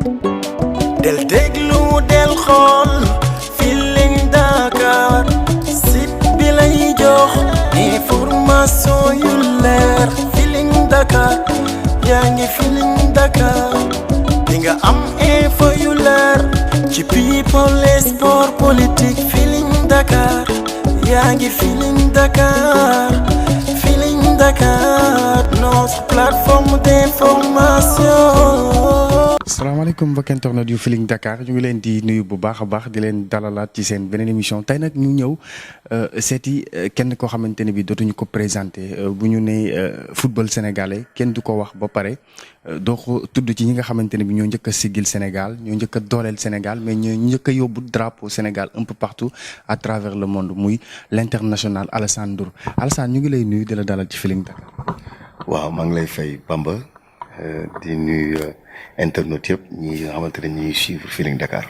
del déglu del xool Feeling Dakar site bi lay jox information yu leer Feeling Dakar yaa ngi Feeling Dakar di nga am info yu leer ci people et sport politique Feeling Dakar yaa ngi Feeling Dakar Feeling Dakar notre plateforme d'information. salaamaaleykum mbokki internet yu Feeling Dakar ñu ngi leen di nuyu bu baax a baax di leen dalalaat ci seen beneen émission tey nag ñu ñëw seeti kenn koo xamante ne bi dootuñu ko présenté bu ñu nee football sénégalais kenn du ko wax ba pare doo ko tudd ci ñi nga xamante ne bi ñoo njëkk a siggil Sénégal ñoo njëkk a dooleel Sénégal mais ñoo njëkk a yóbbu drapeau Sénégal un peu partout à travers le monde muy l'international Alassane Ndour Alassane ñu ngi lay nuyu di la dalal ci Feeling Dakar. waaw maa ngi lay fay Bamba di nuyu internet yëpp ñi nga xamante ne ñuy suivre Feeling Dakar.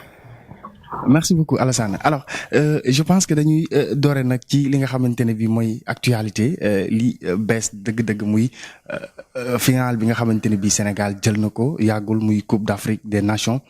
merci beaucoup Alassane alors je pense que dañuy doore nag ci li nga xamante ne bi mooy actualité li bees dëgg-dëgg muy final bi nga xamante ne bi Sénégal jël na ko yàggul muy Coupe d'Afrique des Nations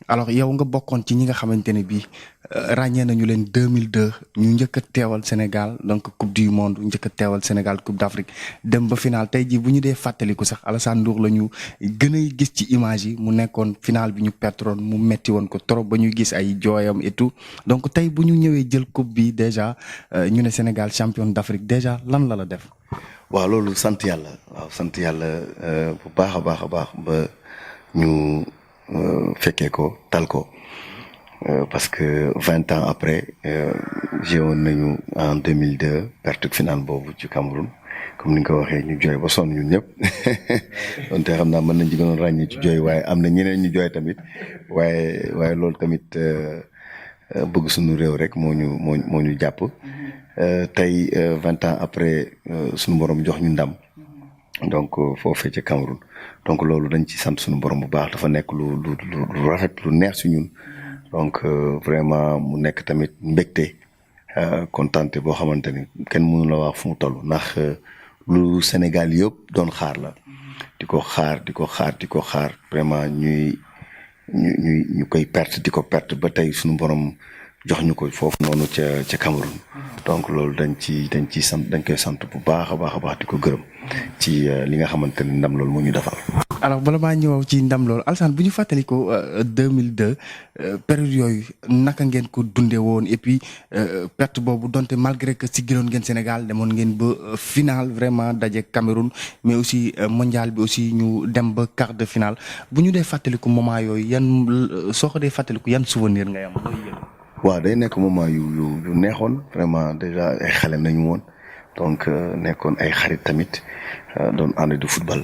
alors yow nga bokkoon ci ñi nga xamante ne bi ràññee nañu leen 2002 ñu njëkk a teewal Sénégal donc Coupe du Monde njëkk a teewal Sénégal Coupe d'Afrique dem ba final tey jii bu ñu dee fàttaliku sax Alassane Ndour la ñu gën a gis ci image yi mu nekkoon final bi ñu pertroon mu metti woon ko trop ba ñuy gis ay jooyam et tout donc tey bu ñu ñëwee jël coupe bi déjà ñu ne Sénégal champion d'Afrique déjà lan la def. waaw loolu sant yàlla bu baax a baax a baax ba ñu fekkee ko tal ko parce que 20 ans après jéewoon nañu en 2002 perte finale boobu ci Cameroun comme ni nga ko waxee ñu jooy ba sonn ñun ñëpp donte xam naa mën nañ ci gënoon ràññee ci jooy waaye am na ñeneen ñu jooy tamit waaye loolu tamit bëgg suñu réew rek moo ñu jàpp tey 20 ans après suñu borom jox ñu ndam donc foofee ca Cameroun donc loolu dañ ci sant suñu borom bu baax dafa nekk lu rafet lu neex si ñun donc vraiment mu nekk tamit mbégte kontaante boo xamante ni kenn mënu la wax fu mu toll ndax lu Sénégal yëpp doon xaar la di ko xaar vraiment ñu koy perte di ko perte ba tey suñu borom jox ñu ko foofu noonu ca Cameroun donc loolu dañ koy sant bu baax a baax di ko gërëm ci li nga xamante ni ndam loolu mu ñu defal. alors bala maa ñëw ci ndam loolu Alassane bu ñu fàttali ko 2002 période yooyu naka ngeen ko dundee woon et puis perte boobu donte malgré que siggiloon ngeen Sénégal demoon ngeen ba finale vraiment daje Cameroun mais aussi mondial bi aussi ñu dem ba quart de finale bu ñu dee fàttaliku moment yooyu yan soo ko dee fàttaliku yan souvenir ngay am. waaw day nekk moment yu neexoon vraiment déjà ay xale nañu woon donc nekkoon ay xarit tamit doon ànd di football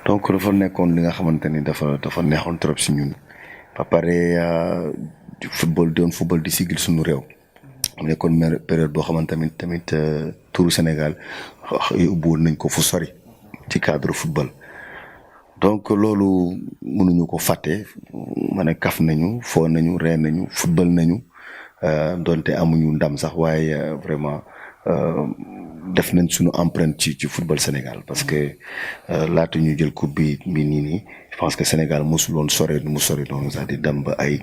donc dafa nekkoon li nga xamante ni dafa neexoon trop si ñun ba pare doon football di sigil suñu réew nekkoon période boo xamante tamit turu Sénégal ubbiwoon nañ ko fu sori ci cadre football donc loolu mënuñu ko fàtte ma ne kaf nañu foo nañu ree nañu football nañu donte amuñu ndam sax waaye vraiment def nañ suñu empreinte ci football Sénégal parce que laata ñu jël coupe bi nii je pense que Sénégal mosul woon sore nu mu sori noonu c'est-à-dire dem ba ay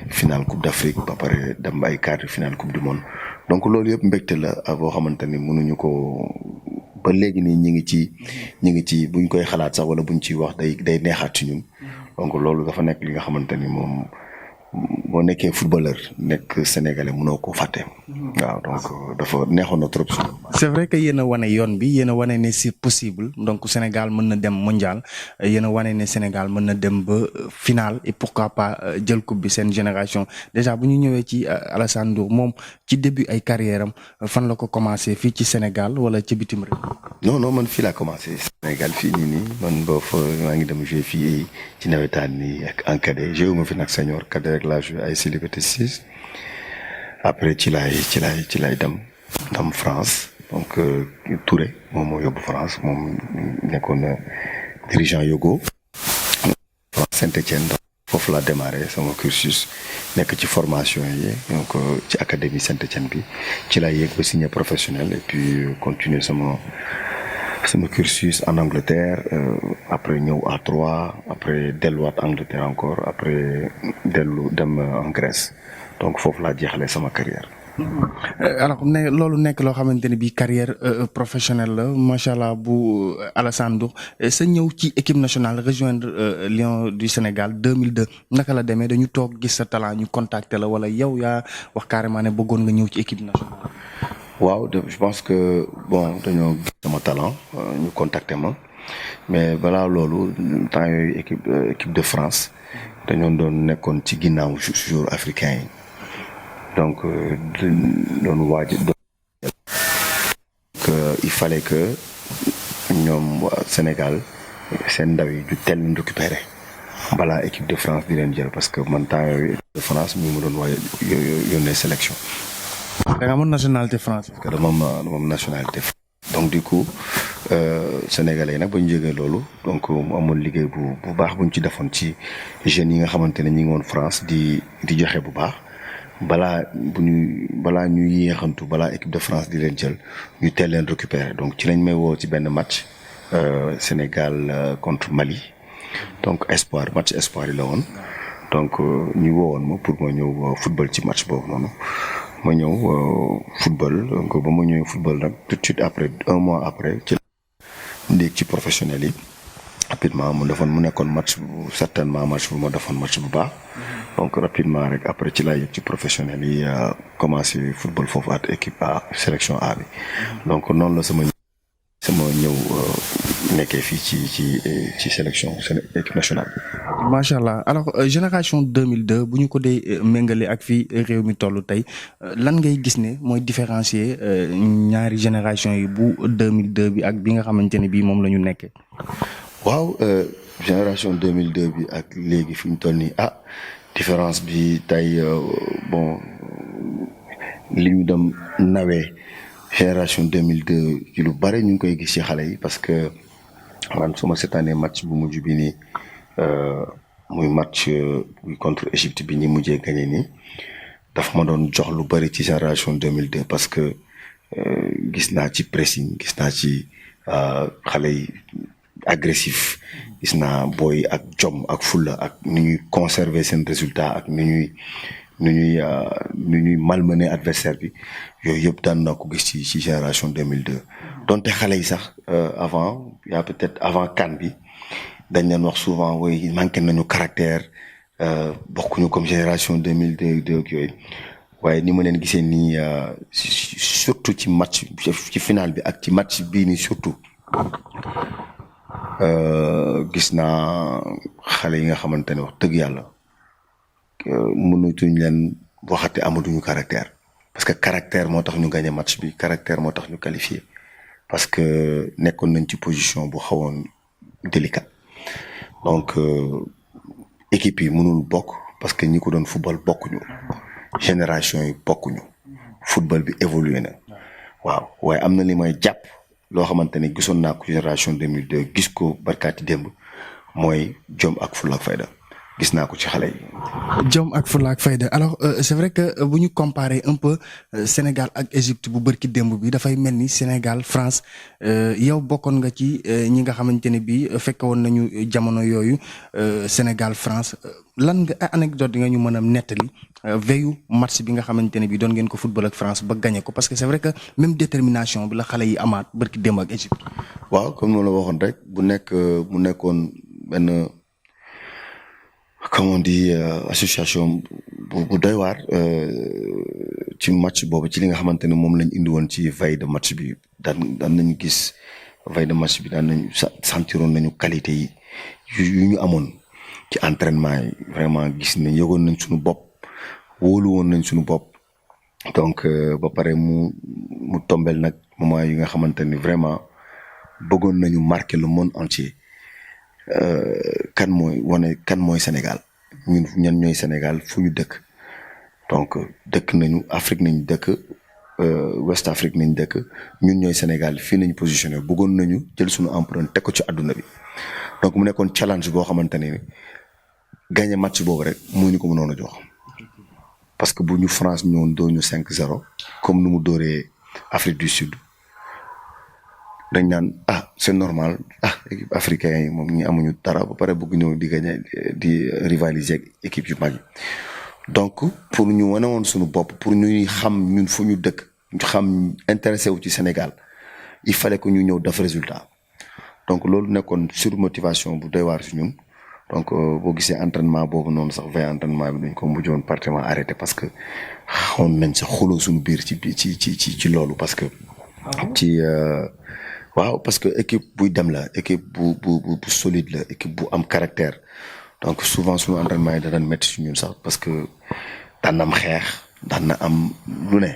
finale coupe d'Afrique ba pare dem ba ay quart de finale coupe du monde donc loolu yëpp mbégte la boo xamante ni mënuñu ko ba léegi nii ñi ngi ci buñ koy xalaat sax wala buñ ciy wax day neexaat ci ñun donc loolu dafa nekk li nga xamante ni moom boo nekkee footballeur nekk sénégalais mënoo ko fàtte. waaw donc dafa neexoon na trop. c'est vrai que yéen a wane yoon bi yéen a wane ne c'est possible donc Sénégal mën na dem mondial yéen a wane ne Sénégal mën na dem ba final et pourquoi pas jël coupe bi seen génération déjà bu ñu ñëwee ci Alassane Ndour moom ci début ay carrière am fan la ko commencé fii ci Sénégal wala ci bitim réew. non man fii laa commencé Sénégal fii nii man boo fa maa ngi dem jouer fii ci nawetaan nii ak en cadet joué ma fi nag senior cadet rek laa joué ay Liberté 6 après ci laay dem France donc Touré moom moo yóbbu France moom nekkoon dirigeant Yogo Saint-Étienne donc foofu laa démarré sama cursus nekk ci formation yi donc ci académie Saint-Étienne bi ci laa yéeg ba signé professionnel et puis continuer sama sama cursus en Angleterre après ñëw à Troyes après delluwaat Angleterre encore après dellu dem en Grèce donc foofu laa jeexalee sama carrière. alors ne loolu nekk loo xamante ne bii carrière professionnelle la macha allah bu Alassane Ndour sa ñëw ci équipe nationale rejoindre Lions du Sénégal 2002 naka la demee dañu toog gis sa talent ñu contacter la wala yow yaa wax carrément ne bëggoon nga ñëw ci équipe nationale. waaw je pense que bon dañoo gis sama talent ñu contacter ma mais balaa loolu temps yooyu équipe de France dañoo doon nekkoon ci ginnaaw joueurs africains yi. donc doon waaj il fallait que ñoom waa Sénégal seen ndaw yi ju teel leen récupérer balaa équipe de France di leen jël parce que man temps yooyu équipe de France mi mu doon waaj yónnee sélection. da nga amoon nationalité française. parce que dama am nationalité. donc du coup sénégalais yi nag ba ñu jógee loolu donc mu amoon liggéey bu baax bu ñu ci defoon ci jeunes yi nga xamante ne ñi ngi woon France di joxe bu baax. balaa ñuy yéexantu balaa équipe de France di leen jël ñu teel leen récupérer donc ci lañ may woo ci benn match Sénégal contre Mali donc match espoir yi la woon donc ñu woowoon ma pour ma ñëw football ci match boobu noonu ma ñëw football donc ba ma ñëwee football nag tout de suite après un mois après ci ndéeg ci professionnel yi rapidement mu nekkoon match certainement match bu ma defoon match bu baax. donc rapidement rek après ci laa yëg ci professionnel yi commencé football foofu at équipe A sélection A bi donc noonu la sama ñëw nekkee fii ci sélection équipe nationale. macha allah alors génération 2002 bu ñu ko dee méngale ak fii réew mi toll tey lan ngay gis ne mooy différencier ñaari génération yi bu 2002 bi ak bi nga xamante ne bii moom la ñu nekkee. waaw génération 2002 bi ak léegi fi ñu toll nii différence bi tey bon li ñu dem nawee génération 2002 ci lu bare ñu ngi koy gis ci xale yi parce que man su ma seetaanee match bu mujj bi nii muy match contre Égypte bi ñi mujjee gagné nii daf ma doon jox lu bari ci génération 2002 parce que gis naa ci pressing gis naa ci xale yi agressif gis naa booy ak jom ak fulla ak ni ñuy conserver seen résultat ak ni ñuy malmener adversaire bi yooyu yëpp daan naa ko gis ci génération 2002 donte xale yi sax avant yaa peut-être avant CAN bi dañ leen wax souvent woy manqué nañu caractère bokkuñu comme génération 2002 ak yooyu waaye ni ma leen gisee nii surtout ci match ci final bi ak ci match bii nii surtout gis naa xale yi nga xamante ne wax dëgg yàlla mënatuñ leen waxate amatuñu caractère parce que caractère moo tax ñu gagné match bi caractère moo tax ñu qualifié parce que nekkoon nañ ci position bu xawoon délicat donc équipe yi mënul bokk parce que ñi ko doon football bokkuñu génération yi bokkuñu football bi évolué na waaw waaye am na li may jàpp loo xamante ne gisoon naa ko génération 2002 gis ko barkaati démb mooy jom ak fulla ak fayda gis naa ko ci xale yi. jom ak fulla ak fayda alors c'est vrai que bu ñu comparer un peu Sénégal ak Égypte bu bërki démb bi dafay mel ni Sénégal France yow bokkoon nga ci ñi nga xamante ne bii fekk woon nañu jamono yooyu Sénégal France lan nga anecdote yi nga ñu mën a nettali veillu match bi nga xamante ne bii doon ngeen ko football ak France ba gagné ko parce que c'est vrai que même détermination bi la xale yi amaat bërki démb ak Égypte. waaw comme noonu la waxoon rek mu nekkoon benn. comme on dit association bu doy waar ci match boobu ci li nga xamante ne moom lañ indi woon ci veille de match bi daan nañu gis veille de match bi daan nañu sentiroon nañu qualité yi yu ñu amoon ci entraînement yi vraiment gis nañ yëgoon nañ suñu bopp wóolu woon nañ suñu bopp donc ba pare mu tombel nag moment yi nga xamante ni vraiment bëggoon nañu marquer le monde entier kan mooy Sénégal ñan ñooy Sénégal fu ñu dëkk donc dëkk nañu Afrique nañu dëkk West Afrique nañu dëkk ñun ñooy Sénégal fii nañu positionné bëggoon nañu jël suñu empreinte teg ko ci àdduna bi donc mu nekkoon challenge boo xamante ne gagné match boobu rek moo ñu ko mënoon a jox parce que bu ñu France ñëwoon doo ñu 5-0 comme nu mu dóoree Afrique du Sud dañ naan c'est normal équipe africaine yi moom ñi amuñu dara ba pare bëgg ñëw di gagner di rivaliser ak équipe yu mag yi donc pour ñu wane woon suñu bopp pour ñuy xam ñun fu ñu dëkk ñu xam intéressé wu ci Sénégal il fallait que ñu ñëw def résultat donc loolu nekkoon surmotivation bu doy waar si ñun donc boo gisee entraînement boobu noonu sax veille entraînement bi dañ ko mujjoon partiellement arrêté parce que xawoon nañ sax xuloo suñu biir ci loolu parce que ci waaw parce que équipe buy dem la équipe bu solide la équipe bu am caractère donc souvent suñu entraînement yi da daan métti si ñun sax parce que daan na am xeex daan na am lu ne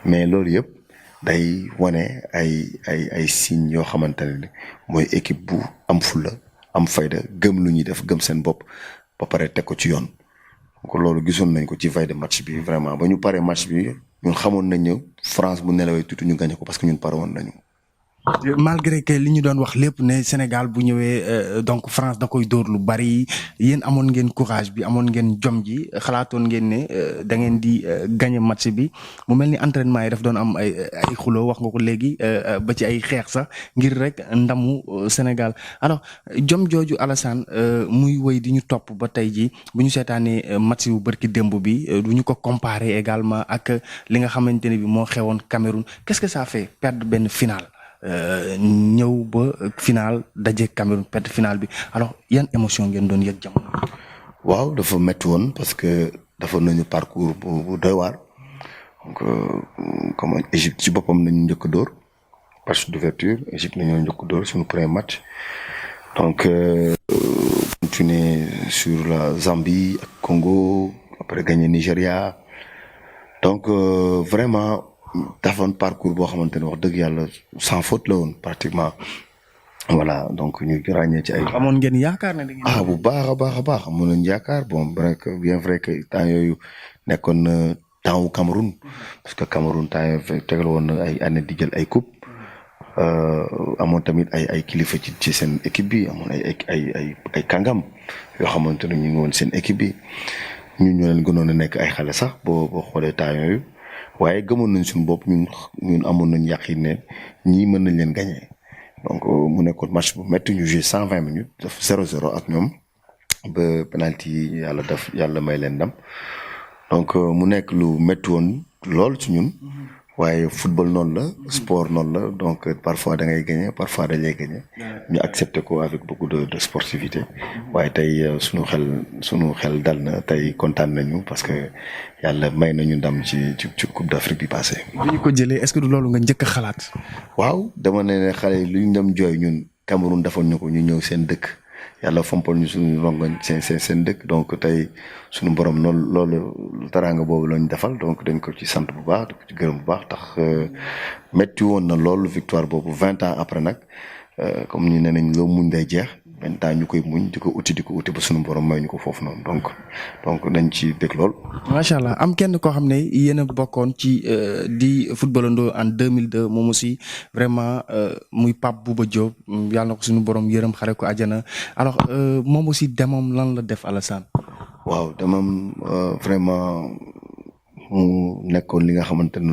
mais loolu yëpp day wane ay signes yoo xamante ne mooy équipe bu am fulla am fayda gëm lu ñuy def gëm seen bopp ba pare teg ko ci yoon donc loolu gisoon nañ ko ci veille de match bi vraiment ba ñu paree match bi ñun xamoon nañ ne France bu nelawee tuuti ñu gagné ko parce que ñun pare woon nañu. malgré que li ñu doon wax lépp ne Sénégal bu ñëwee donc France da koy dóor lu bari yéen amoon ngeen courage bi amoon ngeen jom ji xalaatoon ngeen ne da ngeen di gagner match bi mu mel ni entraînement yi daf doon am ay xuloo wax nga ko léegi ba ci ay xeex sax ngir rek ndamu Sénégal alors jom jooju Alassane muy wéy di ñu topp ba tey ji bu ñu seetaanee match yu bërki démb bi du ñu ko comparer également ak li nga xamante ne bi moo xewoon Cameroun qu'est-ce que ça fait perdre benn finale ñëw ba final daje Cameroun perte final bi alors yan émotion ngeen doon yëg jamono. waaw dafa métti woon parce que dafa nañu parcours bu doy waar donc comme Égypte ci boppam nañu njëkk a dóor match d'ouverture Égypte nañoo njëkk a dóor suñu premier match donc continuer sur la Zambie ak Congo après gagner Nigéria donc vraiment. dafoon parcours boo xamante ne wax dëgg yàlla sans faute la woon pratiquement voilà donc ñu ràññee ci ay. amoon ngeen yaakaar ne da ngeen. bu baax a baax amoon nañu yaakaar bon bien vrai que temps yooyu nekkoon na temps wu Cameroun parce que Cameroun temps yooyu tegal woon na ay année di jël ay coupe amoon tamit ay kilifa ci seen équipe bi amoon ay kàngam yoo xamante ne ñu ngi woon seen équipe bi ñun ñoo leen gënoon a nekk ay xale sax boo xoolee temps yooyu. waaye gëmoon nañ suñu bopp ñun amoon nañ yàqin ne ñii mën nañ leen gagné donc mu nekkoon match bu métti ñu joué 120 minutes def 0-0 ak ñoom ba penalty yàlla may leen ndam donc mu nekk lu métti woon lool ci ñun waaye football noonu la sport noonu la donc parfois da ngay gagné parfois dañ lay gagné ñu accepté ko avec beaucoup de sportivité waaye tey sunu xel dal na tey kontaan nañu parce que yàlla may nañu ndam ci Coupe d'Afrique bi passé. bi ñu ko jëlee est-ce que du loolu nga njëkk a xalaat. waaw dama ne xale lu ñu dem jooy ñun Cameroun defoon ñu ko ñu ñëw seen dëkk yàlla fompal ñu suñu rongoñ seen dëkk donc tey suñu borom loolu teraanga boobu lañ defal donc dañ ko ci sant bu baax di ko ci gërëm bu baax tax métti woon na loolu victoire boobu 20 ans après nag comme ñu ne nañ loo muñ day jeex 20 ans ñu koy muñ di ko uti ba suñu borom may ñu ko foofu noonu donc dañ ci dégg lool. macha allah am kenn koo xam ne yéen a bokkoon ci di footballandoo en 2002 moom aussi vraiment muy Pape Bouba Diop yàlla na ko suñu borom yërëm xare ko àjjana alors moom aussi demam lan la def Alassane. waaw demam vraiment mu nekkoon li nga xamante ne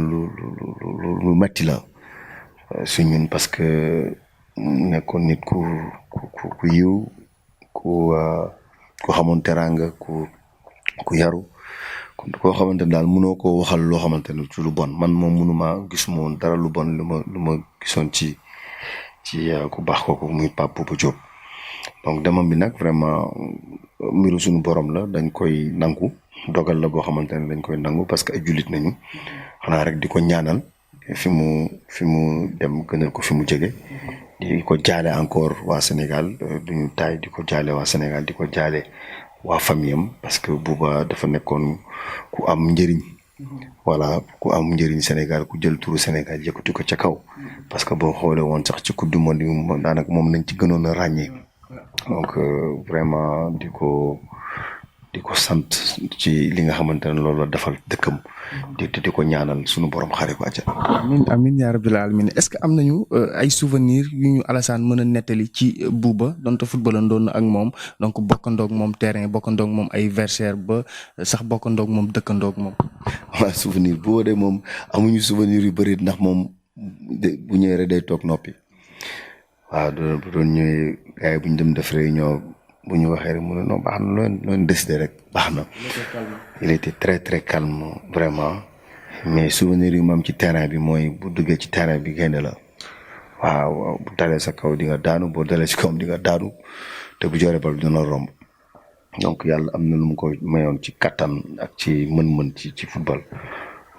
lu metti la si ñun parce que nekkoon nit ku yiw ku xamoon teraanga ku yaru koo xamante ne daal mënoo ko waxal loo xamante ne ci lu bon man moom mënuma gisuma woon dara lu bon lu ma gisoon ci ku baax kooku muy Pape Bouba Diop donc demam bi nag vraiment mbiru suñu borom la dañ koy nangu dogal la boo xamante ne dañ koy nangu parce que ay jullit nañu xanaa rek di ko ñaanal fi mu dem gënal ko fi mu jóge di ko jaale encore waa Sénégal duñu taay di ko jaale waa Sénégal di ko jaale waa famille am parce que Bouba dafa nekkoon ku am njëriñ voilà ku am njëriñ Sénégal ku jël turu Sénégal yëkkati ko ca kaw parce que boo xoolee woon sax ci coupe du monde yi daanaka moom nañ ci gënoon a ràññee donc vraiment di ko sant ci li nga xamante ne loolu la defal dëkkam di ko ñaanal suñu borom xare ko àjjana. amiin yaa rabbil aalamiin est-ce que am nañu ay souvenirs yu ñu Alassane mën a nettali ci Bouba donte footballandoon na ak moom donc bokkandoog moom terrain bokkandoog moom ay versaire ba sax bokkandoog moom dëkkandoog moom. waaw souvenir Bouba de moom amuñu souvenir yu bëri ndax moom bu ñëwee rek day toog noppi waaw bu doon ñëwee gars yi bu ñu dem def réunion bu ñu waxee rek mu ne non baax na loolu décider rek baax na. il était très très calme vraiment. mais souvenir yu ma am ci terrain bi mooy bu duggee ci terrain bi génne la. waaw bu dalee sa kaw di nga daanu boo dalee ci kawam di nga daanu te bu jooree bal bi dina romb. donc yàlla am na lu mu ko mayoon ci kattan ak ci mën-mën ci football.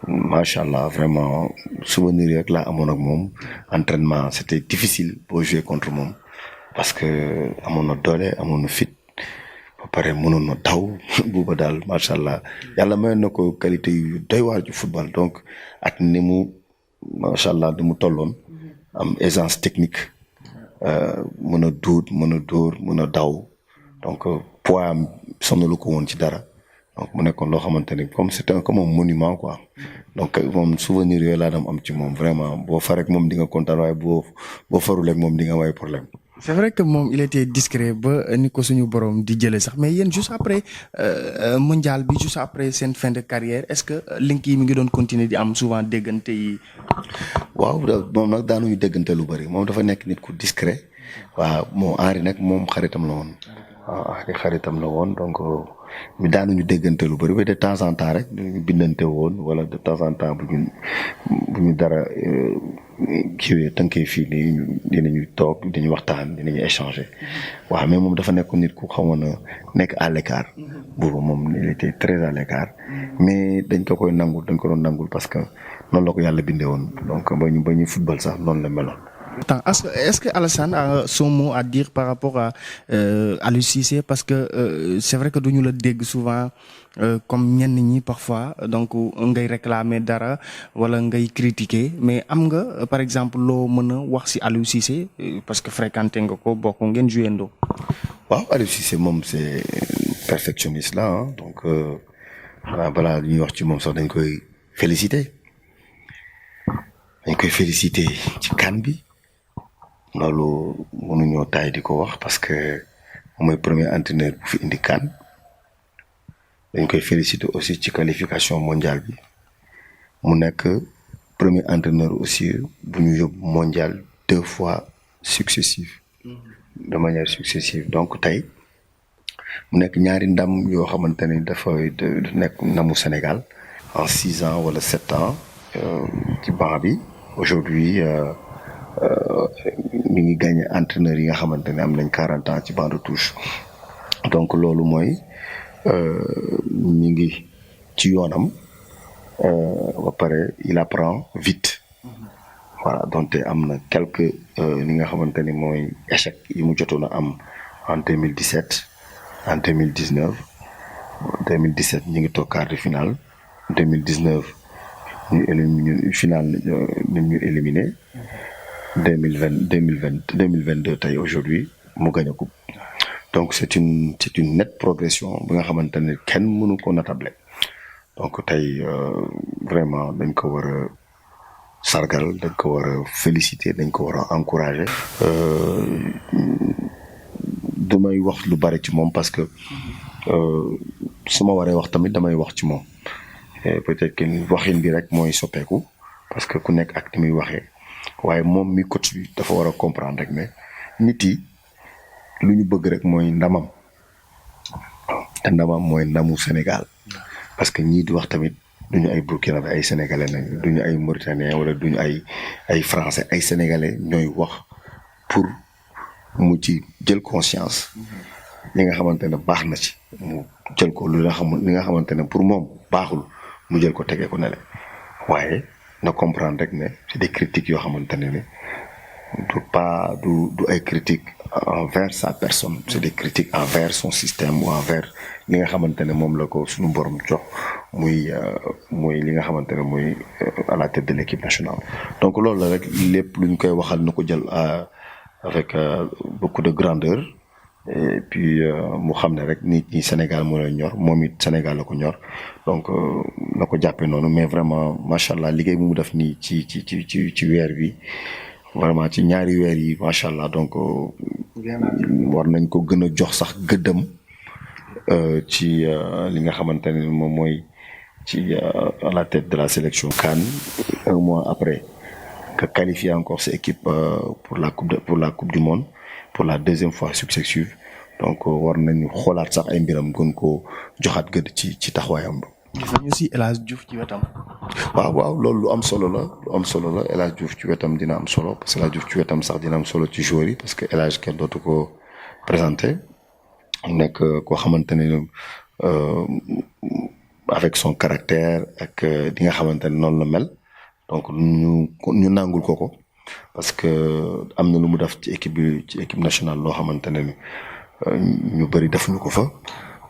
macha allah vraiment souvenir yi rek laa amoon ak moom entraînement c'était difficile boo jouer contre moom parce que amoon na doole amoon na fit ba pare mënoon na daw buuba daal macha allah yàlla mayoon na ko qualité yu doy waar ci football donc ak ni mu macha allah du mu tolloon am aisance technique mën a duut mën a dóor mën a daw donc poids am sonalu ko woon ci dara. donc mu nekkoon loo xamante ni comme c'était comme un monument quoi donc moom souvenir yooyu laa dam am ci moom vraiment boo fa rek moom di nga kontaan waaye boo farul ak moom di nga waaye problème. c'est vrai que moom il était discret ba ni ko suñu borom di jëlee sax mais yéen juste après mondial bi juste après seen fin de carrière est-ce que link yi mi ngi doon continuer di am souvent déggante yi. waaw moom nag daanuñu déggante lu bari moom dafa nekk nit ku discret waaw moom Henri nag moom xaritam la woon waaw Henri xaritam la woon donc. mi daanuñu déggante lu bëri ba de temps en temps rek ñu bindante woon wala de temps en temps bu ñu dara kiiwee tënkee fii nii dinañu toog dinañu waxtaan dinañu échanger waaw mais moom dafa nekk nit ku xawoon a nekk à l'écart boobu moom il était très à l'écart mais dañ ko koy nangul dañ ko doon nangul parce que noonu la ko yàlla bindee woon donc ba ñu football sax noonu la meloon. Est-ce que Alassane a son mot à dire par rapport à Aliou Cissé parce que c'est vrai que duñu la dégg souvent comme ñenn ñi parfois donc ngay réclamer dara wala ngay critiquer mais am nga par exemple loo mën a wax ci Aliou Cissé parce que fréquenté nga ko bokk ngeen joué ndoo. waaw Aliou Cissé moom c'est perfectionniste là donc balaa ñuy wax ci moom sax dañ koy féliciter ci CAN bi. loolu mënuñoo taay di ko wax parce que mooy premier entraîneur bu fi indi CAN dañ koy féliciter aussi ci qualification mondiale bi mu nekk premier entraîneur aussi bu ñu yóbbu mondial 2 fois successifs de manière successive donc tey mu nekk ñaari ndam yoo xamante ni dafa nekk ndamu Sénégal en 6 ans wala 7 ans ci banc bi aujourd'hui mi ngi gagné entraîneurs yi nga xamante ne am nañ 40 ans ci banc de touche donc loolu mooy mi ngi ci yoonam ba pare il apprend vite voilà donte am na quelques li nga xamante ni mooy échec yi mu jotoon a am en 2017 en 2019 2017 ñu ngi toog quart de finale 2019 ñu éliminé 2022 tey aujourd'hui mu gañ a coupe donc c'est une nette progression bi nga xamante ne kenn mënu ko natable donc tey vraiment dañ ko war a sargal dañ ko war a féliciter dañ ko war a encourager damay wax lu bari ci moom parce que su ma waree wax tamit damay wax ci moom peut-être que waxin bi rek mooy soppeeku parce que ku nekk ak ni muy waxee waaye moom mi coach bi dafa war a comprendre rek ne nit yi lu ñu bëgg rek mooy ndamam te ndamam mooy ndamu Sénégal parce que ñii di wax tamit duñu ay Burkinabé ay sénégalais nañu duñu ay Mauritaniens wala duñu ay français ay sénégalais ñooy wax pour mu ci jël conscience li nga xamante ne baax na ci mu jël ko li nga xamante ne pour moom baaxul mu jël ko tegee ko ne le waaye na comprendre rek ne c'est des critiques yoo xamante ne du ay critiques envers sa personne c'est des critiques envers son système ou envers li nga xamante ne moom la ko suñu borom jox muy li nga xamante ne muy à la tête de l'équipe nationale donc loolu la rek lépp lu ñu koy waxal na ko jël avec beaucoup de grandeur et puis mu xam ne rek nit ñi Sénégal moo leen ñor moom it Sénégal la ko ñor donc na ko jàppee noonu mais vraiment macha allah liggéey bu mu def nii ci weer bi vraiment ci ñaari weer yi macha allah donc war nañ ko gën a jox sax gëddam ci li nga xamante ne moom mooy ci à la tête de la sélection CAN un mois après que qualifier encore sa équipe pour la coupe du monde pour la deuxième fois successive donc war nañu xoolaat sax ay mbiram gën ko joxaat gëdd ci taxawaayam ba. gis nañu si El Hadj Diouf ci wetam. waaw loolu lu am solo la El Hadj Diouf ci wetam dina am solo parce que El Hadj Diouf ci wetam sax dina am solo ci joueur yi parce que El Hadj kenn dootu ko présenté nekk koo xamante ne avec son caractère ak di nga xamante ne noonu la mel donc ñu nangul ko parce que am na lu mu def ci équipe nationale loo xamante ne ñu bëri defuñu ko fa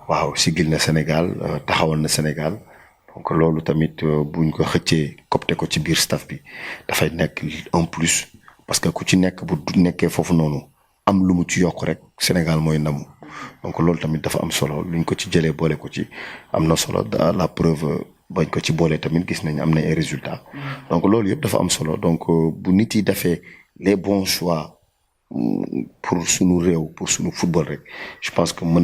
waaw sigil na Sénégal taxawal na Sénégal donc loolu tamit buñ ko xëccee copte ko ci biir staff bi dafay nekk un plus parce que ku ci nekk bu nekkee foofu noonu am lu mu ci yokk rek Sénégal mooy ndamu donc loolu tamit dafa am solo luñ ko ci jëlee boole ko ci am na solo la preuve bañ ko ci boole tamit gis nañ am na ay résultats donc loolu yëpp dafa am solo donc bu nit yi defee les bons choix pour sunu réew pour sunu football rek je pense que mën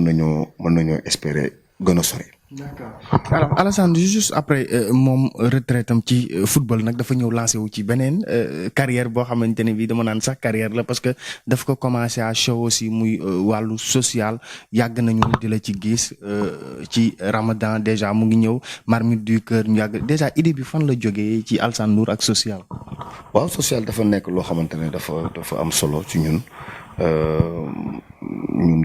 nañoo espérer gën a sori. D'accord alors Alassane juste après moom retraite am ci football nag dafa ñëw lancé wu ci beneen carrière boo xamante ne bii dama naan sax carrière la parce que daf ko commencé à show aussi muy wàllu social yàgg nañu di la ci gis ci Ramadan déjà mu ngi ñëw Marmite du Cœur ñu yàgg déjà idée bi fan la jógee ci Alassane Ndour ak social. waaw social dafa nekk loo xamante ne dafa am solo ci ñun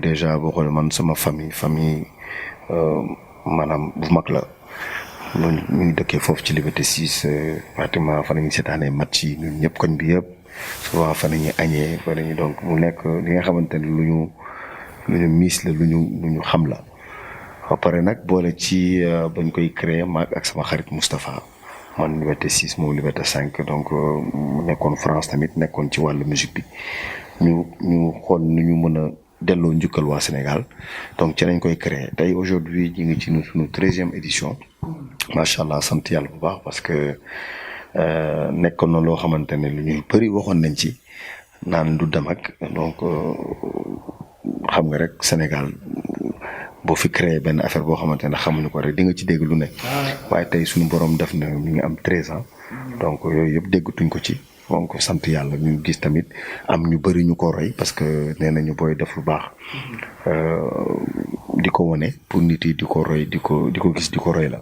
déjà boo xoolee man sama famille. maanaam bu mag la ñu ngi dëkkee foofu ci Liberté 6 pratiquement fa nañu seetaanee match yi ñun ñëpp koñ bi yëpp souvent fa nañu añee fa nañu donc mu nekk li nga xamante ne lu ñu miis la lu ñu xam la ba pare nag boole ci bañ koy créer maag ak sama xarit Moustapha man Liberté 6 moom Liberté 5 donc mu nekkoon France tamit nekkoon ci wàllu musique bi ñu xool nu ñu mën a delloo njukkal waa Sénégal donc ci lañ koy créer tey aujourd'hui ñu ngi ci suñu 13e édition macha allah sant yàlla bu baax parce que nekkoon na loo xamante ne lu ñuy bëri waxoon nañ ci naan du dem ak donc xam nga rek Sénégal boo fi créé benn affaire boo xamante ne xamuñu ko rek di nga ci dégg lu ne waaye tey suñu borom def na mi ngi am 13 ans donc yooyu yëpp déggatuñ ko ci. donc sant yàlla ñu gis tamit am ñu bëri ñu ko roy parce que nee nañu booy def lu baax di ko wone pour nit yi di ko roy di ko gis di ko roy la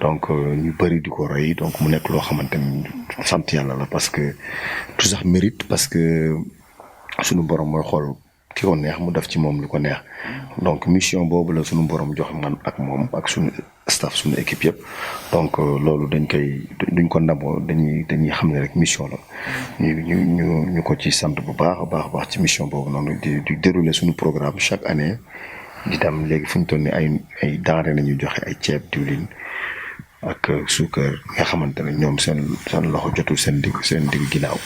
donc ñu bëri di ko roy donc mu nekk loo xamante ni sant yàlla la parce que tout sax mérite parce que suñu borom mooy xool ki ko neex mu def ci moom lu ko neex donc mission boobu la suñu borom jox man ak moom ak suñu staff suñu équipe yëpp donc loolu duñ ko ndamoo dañuy xam ne rek mission la ñu ko ci sant bu baax a baax ci mission boobu noonu di dérouler suñu programme chaque année di dem léegi fu ñu toll ni ay denrées la ñuy joxe ay ceeb diwlin ak suukar nga xamante ne ñoom seen loxo jotul seen digg ginnaaw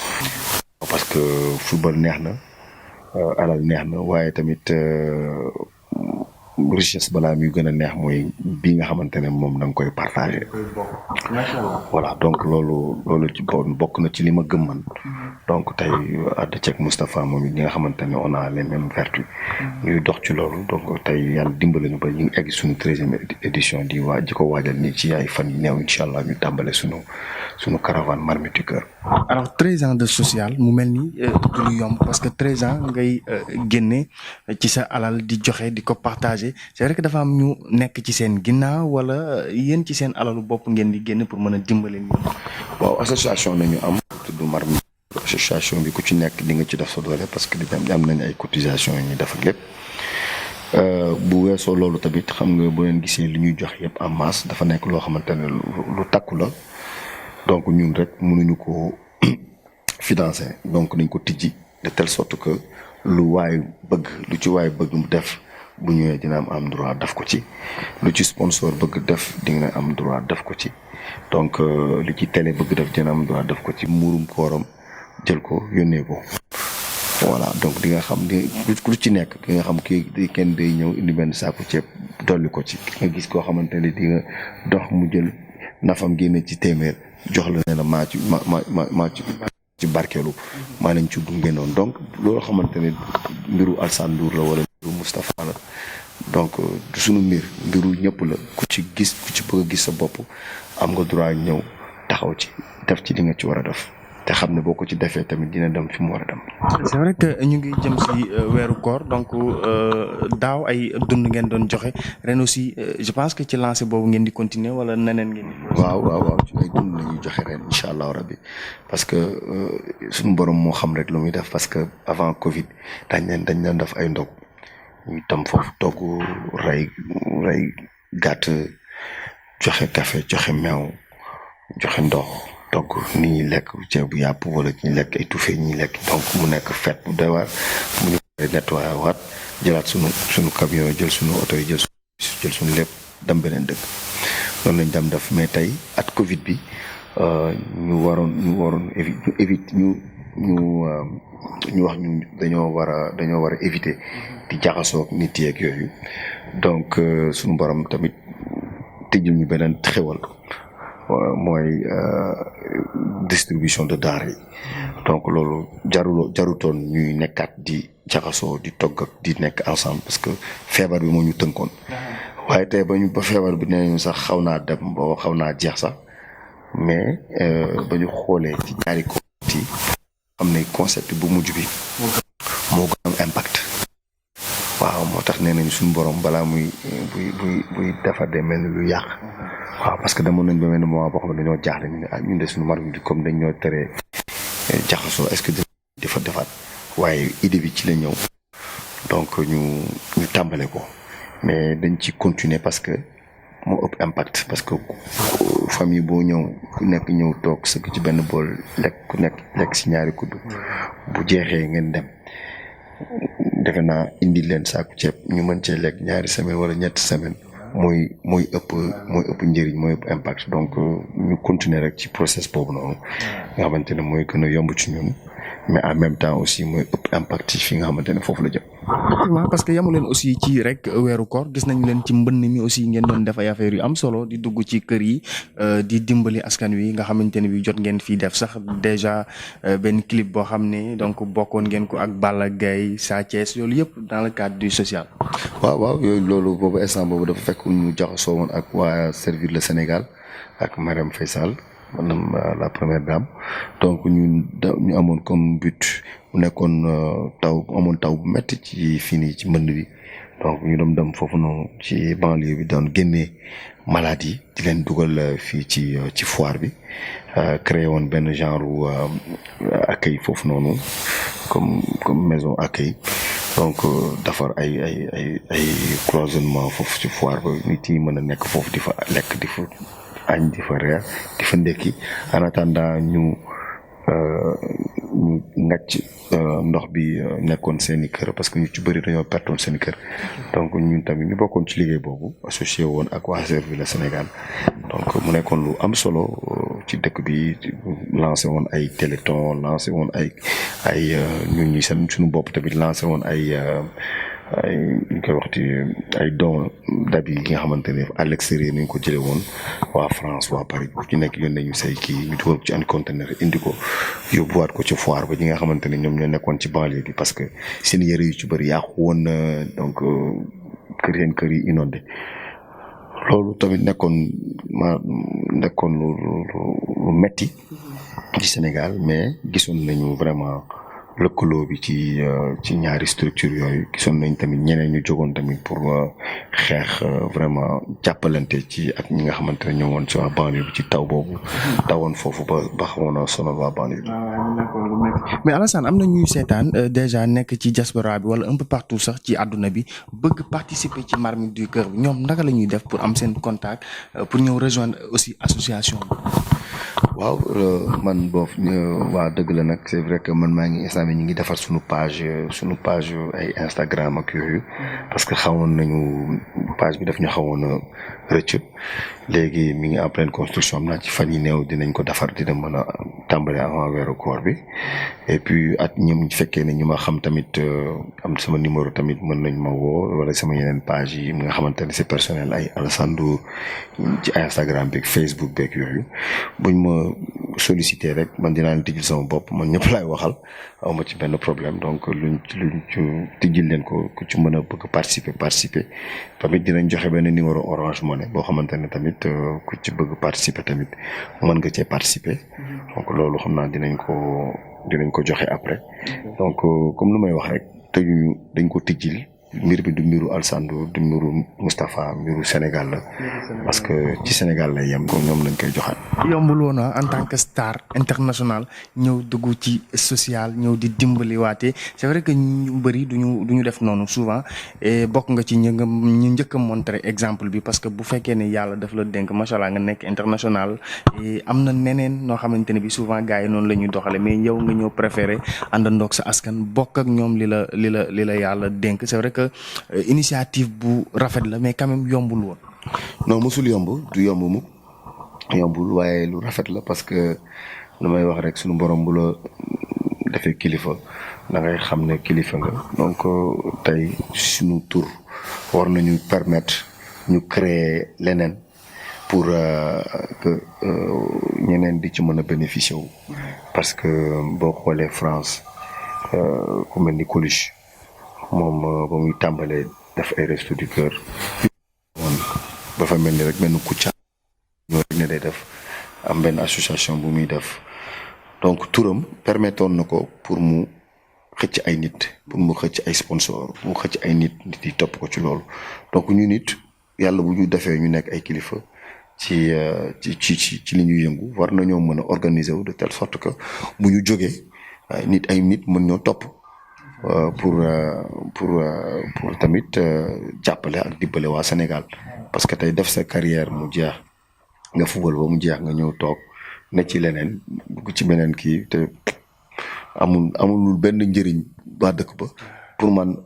parce que football neex na alal neex na waaye tamit richesse balaa muy gën a neex mooy bii nga xamante ne moom da nga koy partagé. voilà donc loolu ci bokk na ci li ma gëm man. donc tey ànd ceeg Moustapha moom it ñi nga xamante ne on a les mêmes vertus. ñuy dox ci loolu donc tey yàlla dimbale ñu ba ñu ngi egg suñu 13e édition di ko waajal nii ci ay fan yu néew incha allah ñu tàmbale suñu caravane Marmite du Cœur. alors 13 ans de social mu mel ni du lu yomb parce que 13 ans ngay génne ci sa alal di joxe di ko partager c'est vrai que dafa am ñu nekk ci seen ginnaaw wala yéen ci seen alalu bopp ngeen di génn pour mën a dimbale ñu. waaw association nañu am tudd Marmite association bi ku ci nekk di nga ci def sa doole parce que am nañ ay cotisation yi ñuy def ak lépp bu weesoo loolu tamit xam nga bu leen gisee li ñuy joxe yëpp en masse dafa nekk loo xamante ne lu takku la donc ñun rek mënuñu ko financer donc dañ ko tijji de telle sorte que lu ci waay bëgg mu def bu ñëwee dina am droit def ko ci lu ci sponsor bëgg def dina am droit def ko ci donc lu ci télé bëgg def dina am droit def ko ci muurum kooram jël ko yónnee ko voilà donc di nga xam lu ci nekk di nga xam kii kenn day ñëw indi benn saako ceeb dolli ko ci nga gis koo xamante ne di nga dox mu jël nafam génne ci téeméer jox la ne la maa ci barkeelu maa nañ ci gunge noonu donc loolu xamante ne mbiru Alassane Ndour la wala mbiru Moustapha la donc du suñu mbiru ñëpp la ku ci bëgg a gis sa bopp am nga droit ñëw taxaw ci def ci li nga ci war a def te xam ne boo ko ci defee tamit dina dem fi mu war a dem. c'est vrai que ñu ngi jëm si weeru koor donc daaw ay dund ngeen doon joxe ren aussi je pense que ci lancé boobu ngeen di continuer wala neneen ngeen di. waaw ci ay dund la ñuy joxe ren incha allah rabbi parce que suñu borom moo xam rek lu muy def parce que avant Covid dañ leen def ay ndog ñu tam foofu togg rey gàtt joxe café joxe meew joxe ndox. donc nit ñi lekk ceebu yàpp wala ñi lekk ay tufe ñi lekk donc mu nekk fête bu doy waar mu ñu nettoyé waat jëlaat suñu camion jël suñu oto yi jël suñu lépp dem beneen dëkk loolu lañ dem def mais tey at Covid bi ñu waroon éviter ñu wax ñu dañoo war a éviter di jaxasoo nit yeeg yooyu donc suñu borom tamit tëjul ñu beneen xewal mooy distribution de denrées yi donc loolu jarutoon ñuy nekkaat di jaxasoo di togg ak di nekk ensemble parce que feebar bi moo ñu tënkoon waaye tey ba feebar bi nee ñu sax xaw naa dem ba xaw naa jeex sax mais ba ñu xoolee ci ñaari concept yi xam ne concept bu mujj bi moo gën am impact waaw moo tax nee nañ suñu borom balaa buy defar de mel ni lu yàq waaw parce que demoon nañ ba mel ni moment boo xam ne dañoo jaaxle ñu ne ñun de suñu marmi bi comme dañ ñoo teree jaxasoo est-ce que dafa defaat waaye idée bi ci la ñëw donc ñu tàmbale ko mais dañ ci continuer parce que moo ëpp impact parce que famille boo ñëw ku nekk ñëw toog sëgg ci benn bool lekk ku nekk lekk si ñaari kudd bu jeexee ngeen dem defe naa indi leen saaku ceeb ñu mën cee lekk ñaari semaine wala ñetti semaine mooy ëpp njëriñ mooy ëpp impact donc ñu continuer rek ci process boobu noonu nga xamante ne mooy gën a yomb ci ñun mais en même temps aussi mooy ëpp impact ci fi nga xamante ne foofu la jëm. effectivement parce que yamu leen aussi ci rek weeru koor gis nañ leen ci mbënn mi aussi ngeen doon def ay affaires yu am solo di dugg ci kër yi di dimbali askan wi nga xamante ne bi jot ngeen fii def sax déjà benn clip boo xam ne donc bokkoon ngeen ko ak Balla Gaye Sa Thiès loolu yëpp dans le cadre du social. waaw yooyu loolu boobu instant boobu dafa fekk ñu jaxasoo woon ak waa Servir le Sénégal ak Marième Faye Sall maanaam la première dame donc ñu amoon comme but mu nekkoon taw bu métti ci fii nii ci mbënd bi donc ñu dem foofu noonu ci banlieue bi doon génnee malade yi di leen dugal fii ci foire bi créé woon benn genre accueil foofu noonu comme maison accueil donc defar ay cloisonnement foofu ci foire ba nit yi mën a nekk foofu di fa lekk di fa añ di fa reer di fa ndekki en attendant ñu ngàcc ndox bi nekkoon seeni kër parce que ñu ci bëri dañoo pertoon seeni kër donc ñun tamit ñu bokkoon ci liggéey boobu associé woon ak waa Servir le Sénégal donc mu nekkoon lu am solo ci dëkk bi lancé woon ay téléthon lancé woon ay ñun ñi seen suñu bopp tamit lancé woon ay ñu koy waxti ay dons d'habits yi nga xamante ne à l'extérieur ni ñu ko jëlee woon waa France waa Paris bu ci nekk yónnee ñu say kii ñu dugal ko ci un conteneur indi ko yóbbuwaat ko ci foire ba ñi nga xamante ne ñoom ñoo nekkoon ci banlieue bi parce que seen yëre yu ci bëri yàqu woon donc kër yi inondé loolu tamit nekkoon lu metti ci Sénégal mais gisoon nañu vraiment lëkkaloo bi ci ñaari structure yooyu gisoon nañ tamit ñeneen ñu jógoon tamit pour xeex vraiment jàppalante ci ak ñi nga xamante ne ñoo woon ci waa banlieue bi ci taw boobu tawoon foofu ba xawoon a sonal waa banlieue bi. mais Alassane am na ñuy seetaan déjà nekk ci diaspora bi wala un peu partout sax ci àdduna bi bëgg participer ci Marmite du Cœur bi ñoom naka la ñuy def pour am seen contact pour ñëw rejoindre aussi association bi. waaw man boof waa dëgg la nag c'est vrai que man maa ngi instant bi ñu ngi defar suñu page ay Instagram ak yooyu parce que xawoon nañu page bi daf ñu xawoon a rëcc léegi mi ngi en pleine construction am naa ci fan yi néew dinañ ko defar dina mën a tàmbale avant weeru koor bi et puis at ñoom fekkee ne ñu ma xam tamit am sama numéro tamit mën nañ ma woo wala sama yeneen page yi nga xamante ne c'est personnel ay Alassane Ndour ci Instagram beeg Facebook beeg yooyu buñ ma sollicité rek man dinaa leen tijjil sama bopp man ñëpp laay waxal awma ci benn problème donc luñ ci tijjil leen ko ku ci mën a bëgg participer tamit dinañ joxe benn numéro Orange Money boo xamante ne tamit ku ci bëgg participer tamit mën nga cee participer donc loolu xam naa dinañ ko joxe après donc comme lu may wax rek tëjuñu dañ ko tijjil mbir bi du mbiru Alassane Ndour du mbiru Moustapha mbiru Sénégal la parce que ci Sénégal lay yem ko ñoom lañ koy joxaat. yombul woon en tant que star international ñëw dugg ci social ñëw di dimbali waate c'est vrai que ñu bëri duñu def noonu souvent et bokk nga ci ñu njëkk a montrer exemple bi parce que bu fekkee ne yàlla daf la dénk macha allah nga nekk international et am na neneen noo xamante ne bi souvent gars yi noonu la ñuy doxale mais yow nga ñëw préféré àndandoog sa askan bokk ak ñoom li la yàlla dénk c'est vrai que initiative bu rafet la mais quand même yombul woon. non mosul yomb du yomb mu yombul waaye lu rafet la parce que lu may wax rek suñu borom bu la defee kilifa da ngay xam ne kilifa nga donc tey suñu tur war nañu permettre ñu créer leneen pour que ñeneen di ci mën a bénéficier wu parce que boo xoolee France ku mel ni Coluche moom ba muy tàmbalee def ay Restos du Cœur woon ba fa mel ni rek benn Kouthia ñoo rek ne day def am benn association bu muy def donc turam permettoon na ko pour mu xëcc ay nit pour mu xëcc ay sponsor mu xëcc ay nit di topp ko ci loolu donc ñu nit yàlla bu ñu defee ñu nekk ay kilifa ci li ñuy yëngu war nañoo mën a organiser wu de telle sorte que bu ñu jógee ay nit mën ñoo topp pour tamit jàppale ak dimbale waa Sénégal parce que tey def sa carrière mu jeex nga football ba mu jeex nga ñëw toog ne ci leneen dugg ci beneen kii te amul benn njëriñ waa dëkk ba pour man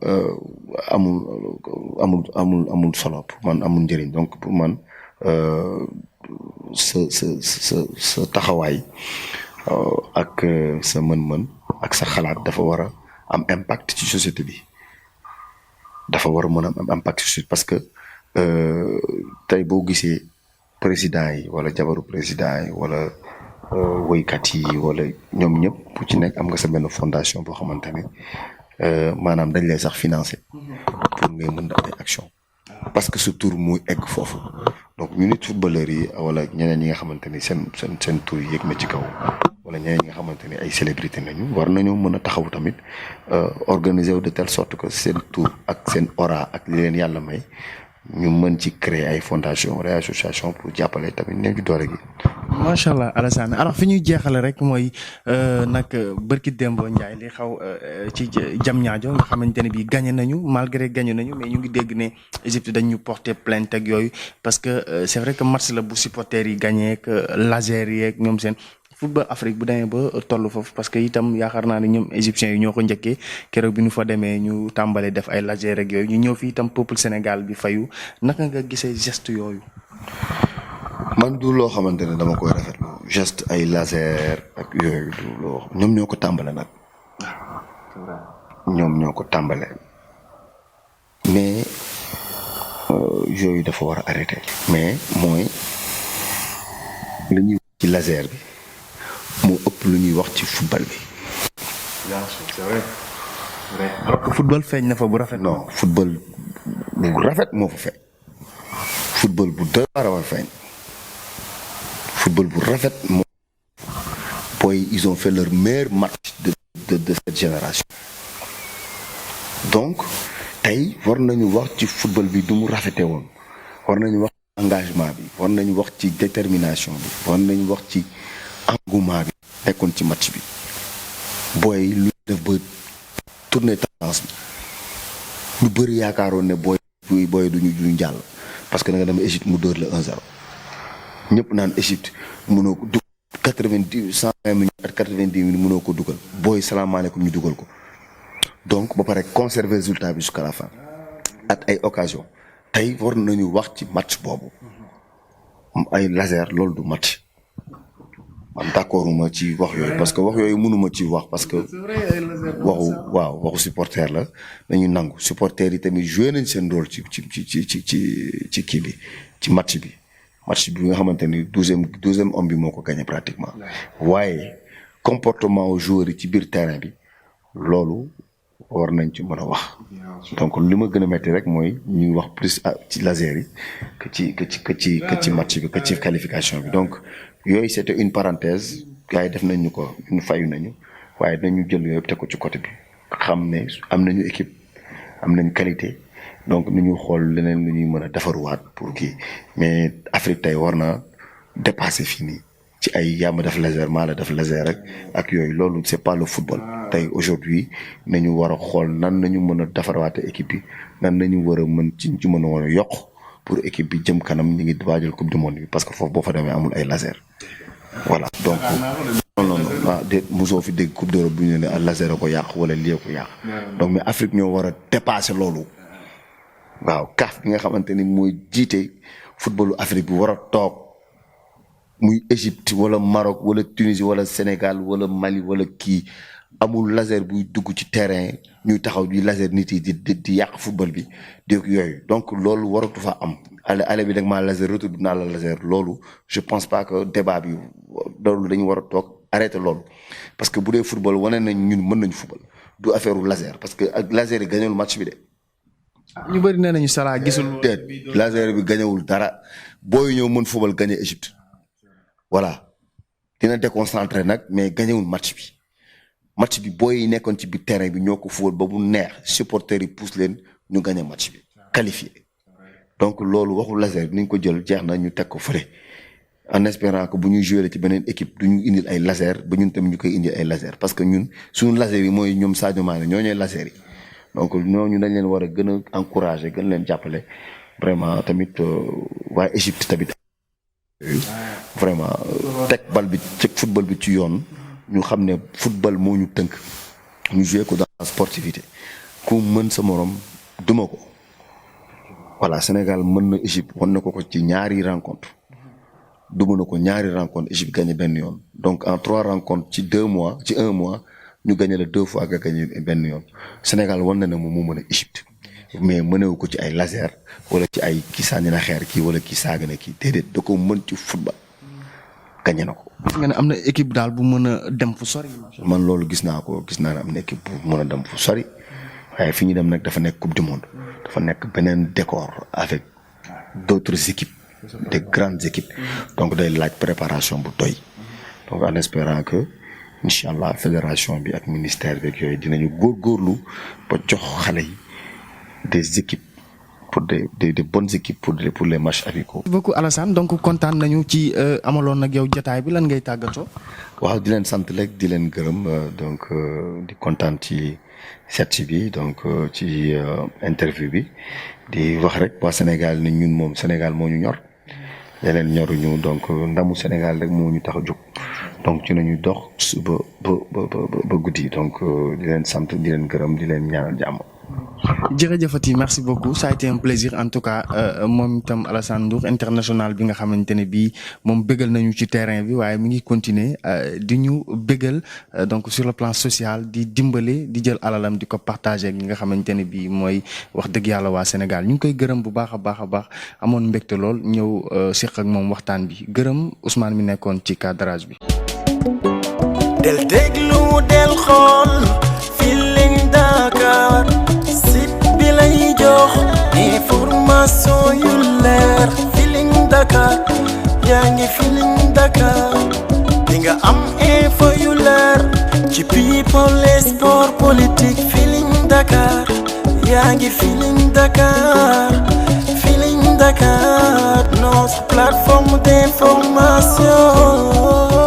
amul solo pour man amul njëriñ donc pour man sa taxawaay ak sa mën-mën ak sa xalaat dafa war a am impact ci société bi dafa war a mën a am impact ci société parce que tey boo gisee président yi wala jabaru président yi wala woykat yi wala ñoom ñëpp bu ci nekk am nga sa benn fondation boo xamante ne maanaam dañ lay sax financer pour ngay mën a ay action parce que sa tur muy egg foofu donc ñu nit footballeurs yi wala ñeneen ñi nga xamante ni seen tur yéeg na ci kaw wala ñeneen ñi nga xamante ni ay célébrité nañu war nañoo mën a taxaw tamit organiser wu de telle sorte que seen tur ak seen aura ak li leen yàlla may ñu mën ci créer ay fondation wala ay association pour jàppale tamit néew ji doole gi. macha allah Alassane alors fi ñuy jeexale rek mooy nag bërki Dembo Ndiaye li xaw ci Diamniadio nga xamante ne bii gagné nañu malgré gagné nañu mais ñu ngi dégg ne Égypte dañ ñu porter plainte ak yooyu parce que c'est vrai que match la bu supporters yi gagné ak laser yi ak ñoom seen. football Afrique bu demee ba toll foofu parce que itam yaakaar naa ne ñoom égyptiens yi ñoo ko njëkkee keroog bi ñu fa demee ñu tàmbalee def ay laser rek yooyu ñu ñëw fii itam peuple Sénégal bi fayu naka nga gisee geste yooyu. man du loo xamante ne dama koy rafetlu geste ay laser ak yooyu du loo ñoom ñoo ko tàmbale nag ñoom ñoo ko tàmbale mais yooyu dafa war a arrêter. mais mooy li ñuy wax ci laser bi. moo ëpp lu ñuy wax ci football bi. bien sûr c'est vrai. alors que football feeñ na fa bu rafet. non football bu rafet moo fa feeñ. football bu doy waar a feeñ. football bu rafet moo. booy ils ont fait leur meilleur match de cette génération. donc tey war nañu wax ci football bi du mu rafetee woon war nañu wax ci engagement bi war nañu wax ci détermination bi war nañu wax ci. engouement bi nekkoon ci match bi booy lu def ba tourner tendance bi ñu bëri yaakaaroon ne booy duñu jàll parce que da nga dem Égypte mu dóor la 1-0 ñëpp naan Égypte mënoo ko dugal 120 minutes ak 90 minutes mënoo ko dugal booy salaamaaleykum ñu dugal ko donc ba pare conserver résultat bi jusqu'à la fin at ay occasion tey war nañu wax ci match boobu ay laser loolu du match. man d'accorduma ci wax yooyu parce que wax yooyu mënuma ci wax parce que waxu supporter la dañu nangu supporter yi tamit joué nañ seen rôle ci kii bi ci match bi match bi nga xamante ni douzième homme bi moo ko gagné pratiquement. waaye comportement joueur yi ci biir terrain bi loolu war nañ ci mën a wax. donc li ma gën a metti rek mooy ñuy wax plus ci laser yi que ci match bi que ci qualification bi donc yooyu c'était une parenthèse gars yi def nañ ñu ko ñu fayu nañu waaye dinañu jël yooyu teg ko ci côté bi xam ne am nañu équipe am nañ qualité donc ni ñu xool leneen lu ñuy mën a defaruwaat pour kii mais Afrique tey war na dépasser fii nii ci ay yaa ma def laser maa la def laser rek ak yooyu loolu c'est pas le football. tey aujourd'hui nañu war a xool nan nañu mën a defarwaate équipe bi nan nañu war a mën ci mën a war a yokk pour équipe bi jëm kanam ñu ngi waajal coupe du monde bi parce que foofu boo fa demee amul ay laser. voilà donc non waaw déet mosoo fi dégg coupe d'Europe bu ñu ne laser a ko yàq wala lii ko yàq. donc mais Afrique ñoo war a dépasser loolu. waaw CAF bi nga xamante ni mooy jiite footballu Afrique bi war a toog muy Égypte wala Maroc wala Tunisie wala Sénégal wala Mali wala kii amul laser buy dugg ci terrain ñuy taxaw di laser nit yi di yàq football bi di yooyu donc loolu waratu fa am. ale bi nag maa laser retour bi naa la laser loolu je pense pas que débat bi loolu dañu war a toog arrêter loolu parce que bu dee football wane nañ ñun mën nañu football du affaire u laser parce que ak laser yi gañewul match bi de. ñu bëri nee nañu Salah gisul. déet laser bi gañewul dara booy ñëw mën football gañe Égypte voilà dina déconcentré nag mais gañewul match bi booy yi nekkoon ci biir terrain bi ñoo ko football ba mu neex supporters yi pousse leen ñu gañe match bi qualifié donc loolu waxu laser bi nañ ko jël jeex na ñu teg ko fële en espérant que bu ñuy jouer ci beneen équipe du ñu indil ay laser ba ñun tamit ñu koy indil ay laser parce que ñun suñu laser yi mooy ñoom Sadio Mané ñoo ñooy laser yi donc ñooñu dañ leen war a gën a encourager gën leen jàppale vraiment tamit waaye Égypte tamit vraiment teg bal bi teg football bi ci yoon ñu xam ne football moo ñu tënk ñu jouer ko dans la sportivité ku mën sa morom duma ko voilà Sénégal mën na Égypte wan na ko ci ñaari rencontre duma na ko ñaari rencontre Égypte gagné benn yoon donc en 3 rencontres ci 1 mois ñu gagné la 2 fois nga gagné benn yoon Sénégal wan na ne moom moo mën a Égypte mais mënewu ko ci ay laser wala ci ay kii sànni na xeer kii wala kii saaga na kii déedéet da ko mën ci football gagné na ko. gis nga ne am na équipe daal bu mën a dem fu sori. man loolu gis naa ne am na équipe bu mën a dem fu sori waaye fi ñu dem nag dafa nekk coupe du monde dafa nekk beneen décor avec d'autres équipes des grandes équipes donc day laaj préparation bu doy donc en espérant que incha allah fédération bi ak ministère bi ak yooyu dinañu góorgóorlu ba jox xale yi des équipes pour des bonnes équipes pour les matchs amicaux. merci beaucoup Alassane donc kontaan nañu ci amaloon nag yow jotaay bi lan ngay tàggatoo. waaw di leen sant rek di leen gërëm donc di kontaan ci seet bi donc ci interview bi di wax rek waa Sénégal ne ñun moom Sénégal moo ñu ñor yeneen ñoruñu donc ndamu Sénégal rek moo ñu tax a jóg donc ci nañu dox ba guddi donc di leen sant di leen gërëm di leen ñaanal jàmm. jërëjëfati merci beaucoup ça a été un plaisir en tout cas moom itam Alassane Ndour international bi nga xamante ne bii moom bégal nañu ci terrain bi waaye mi ngi continuer di ñu bégal donc sur le plan social di dimbale di jël alalam di ko partager ak ñi nga xamante ne bii mooy wax dëgg yàlla waa Sénégal ñu ngi koy gërëm bu baax a baax amoon mbégte lool ñëw seq ak moom waxtaan bi gërëm Ousmane mi nekkoon ci cadrage bi. del déglu del xool Feeling Dakar site bi lay jox information yu leer Feeling Dakar yaa ngi Feeling Dakar di nga am info yu leer ci people et sport politique Feeling Dakar yaa ngi Feeling Dakar Feeling Dakar notre plateforme d'information